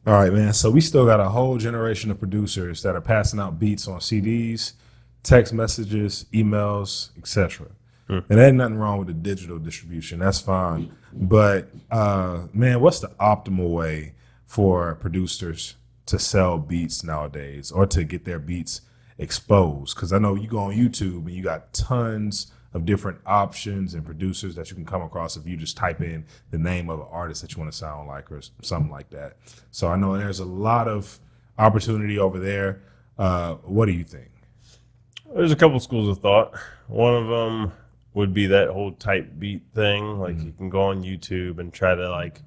All right, man. So we still got a whole generation of producers that are passing out beats on CDs, text messages, emails, etc. And there ain't nothing wrong with the digital distribution. That's fine. But man, what's the optimal way for producers to sell beats nowadays or to get their beats exposed? Because I know you go on YouTube and you got tons of different options and producers that you can come across if you just type in the name of an artist that you want to sound like or something like that. So I know there's a lot of opportunity over there. What do you think? There's a couple schools of thought. One of them would be that whole type beat thing. Like you can go on YouTube and try to like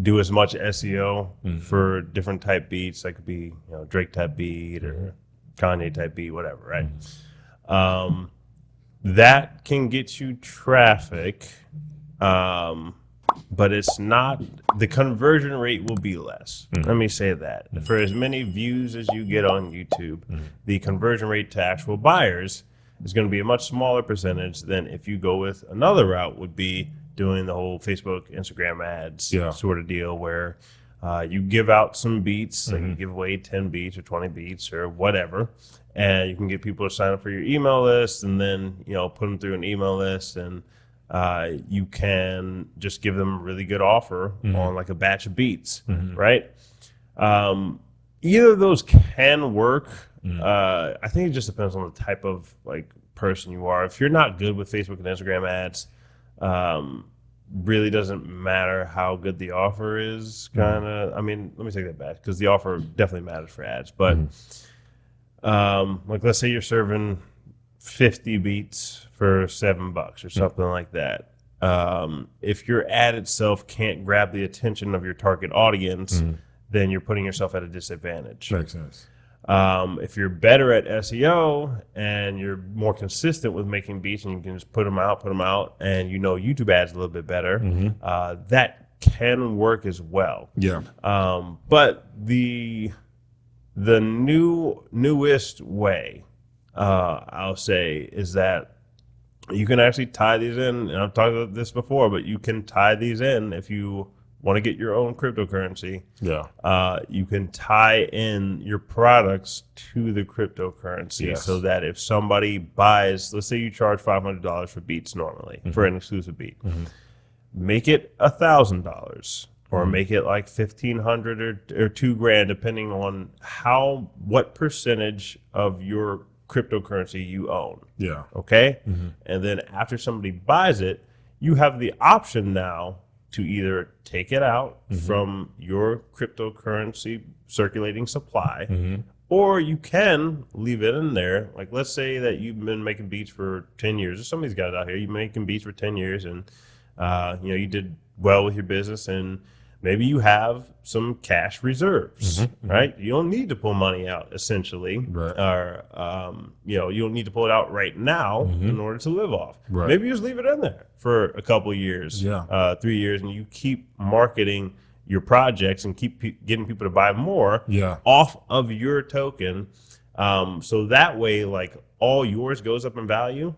do as much SEO for different type beats. That could be, Drake type beat or Kanye type beat, whatever, right? That can get you traffic, but it's not, the conversion rate will be less. Let me say that. For as many views as you get on YouTube, the conversion rate to actual buyers is going to be a much smaller percentage than if you go with another route, would be doing the whole Facebook, Instagram ads sort of deal where you give out some beats, like you give away 10 beats or 20 beats or whatever, and you can get people to sign up for your email list and then, put them through an email list, and you can just give them a really good offer on like a batch of beats, right? Either of those can work. I think it just depends on the type of like person you are. If you're not good with Facebook and Instagram ads, really doesn't matter how good the offer is, kind of. I mean, let me take that back, because the offer definitely matters for ads. But like, let's say you're serving 50 beats for $7 or something like that. If your ad itself can't grab the attention of your target audience, then you're putting yourself at a disadvantage. Makes sense. If you're better at SEO and you're more consistent with making beats and you can just put them out, and YouTube ads a little bit better, that can work as well. Yeah. But the newest way, I'll say, is that you can actually tie these in, and I've talked about this before, but you can tie these in if you want to get your own cryptocurrency. You can tie in your products to the cryptocurrency, so that if somebody buys, let's say you charge $500 for beats normally for an exclusive beat, make it $1,000 or make it like $1,500 or $2,000, depending on what percentage of your cryptocurrency you own. Okay. And then after somebody buys it, you have the option now to either take it out from your cryptocurrency circulating supply, or you can leave it in there. Like, let's say that you've been making beats for 10 years, or somebody's got it out here, you've been making beats for 10 years, and you did well with your business, and maybe you have some cash reserves, right? You don't need to pull money out, essentially, or you don't need to pull it out right now in order to live off. Maybe you just leave it in there for a couple of years, 3 years, and you keep marketing your projects and keep getting people to buy more off of your token. So that way, like, all yours goes up in value,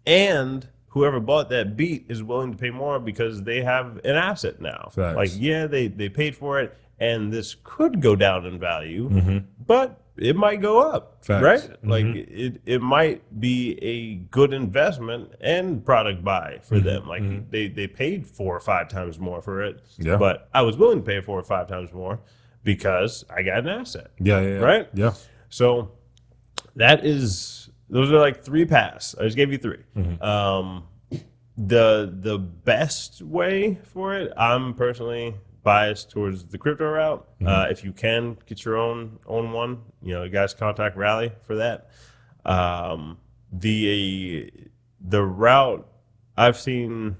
and whoever bought that beat is willing to pay more because they have an asset now. Like, they paid for it, and this could go down in value, but it might go up, right? Like, it might be a good investment and product buy for them. Like, they paid 4 or 5 times more for it, but I was willing to pay 4 or 5 times more because I got an asset. Right? So those are like 3 paths. I just gave you 3. The best way for it, I'm personally biased towards the crypto route. If you can get your own one, you guys contact Rally for that. The route I've seen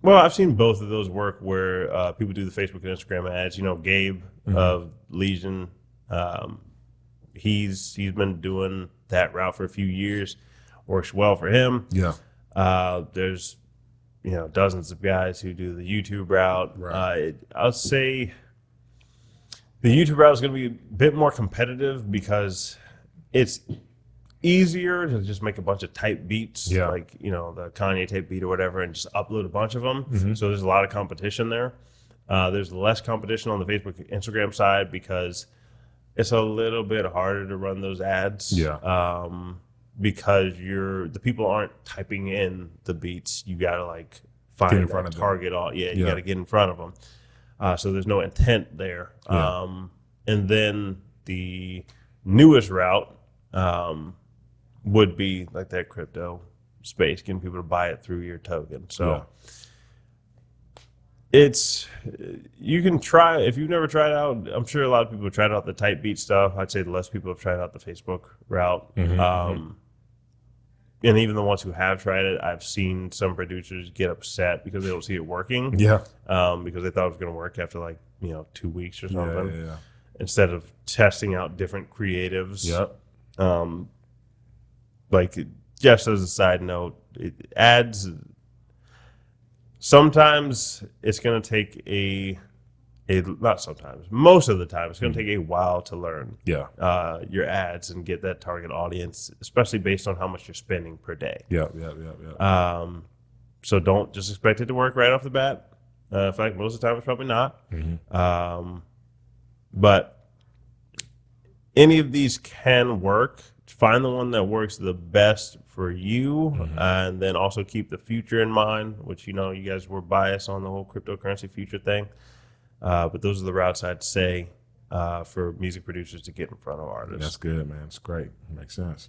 both of those work, where people do the Facebook and Instagram ads. Gabe of Legion, he's been doing that route for a few years. Works well for him. There's dozens of guys who do the YouTube route. I'll say the YouTube route is going to be a bit more competitive because it's easier to just make a bunch of type beats, like the Kanye type beat or whatever, and just upload a bunch of them. So there's a lot of competition there. There's less competition on the Facebook, Instagram side because it's a little bit harder to run those ads. Yeah. Because the people aren't typing in the beats. You gotta like Get find in front that of them. target. You Yeah. gotta get in front of them. So there's no intent there. Yeah. And then the newest route would be like that crypto space, getting people to buy it through your token. So you can try, if you've never tried out, I'm sure a lot of people have tried out the type beat stuff. I'd say less people have tried out the Facebook route. And even the ones who have tried it, I've seen some producers get upset because they don't see it working. Yeah. Because they thought it was going to work after 2 weeks or something. Yeah. Instead of testing out different creatives. Yep. Like just as a side note, ads, sometimes it's going to take not sometimes, most of the time, it's going to take a while to learn Yeah. your ads and get that target audience, especially based on how much you're spending per day. Yeah. So don't just expect it to work right off the bat. In fact, most of the time it's probably not. But any of these can work. Find the one that works the best for you, and then also keep the future in mind, which, you guys were biased on the whole cryptocurrency future thing. But those are the routes I'd say for music producers to get in front of artists. That's good, man. It's great. Makes sense.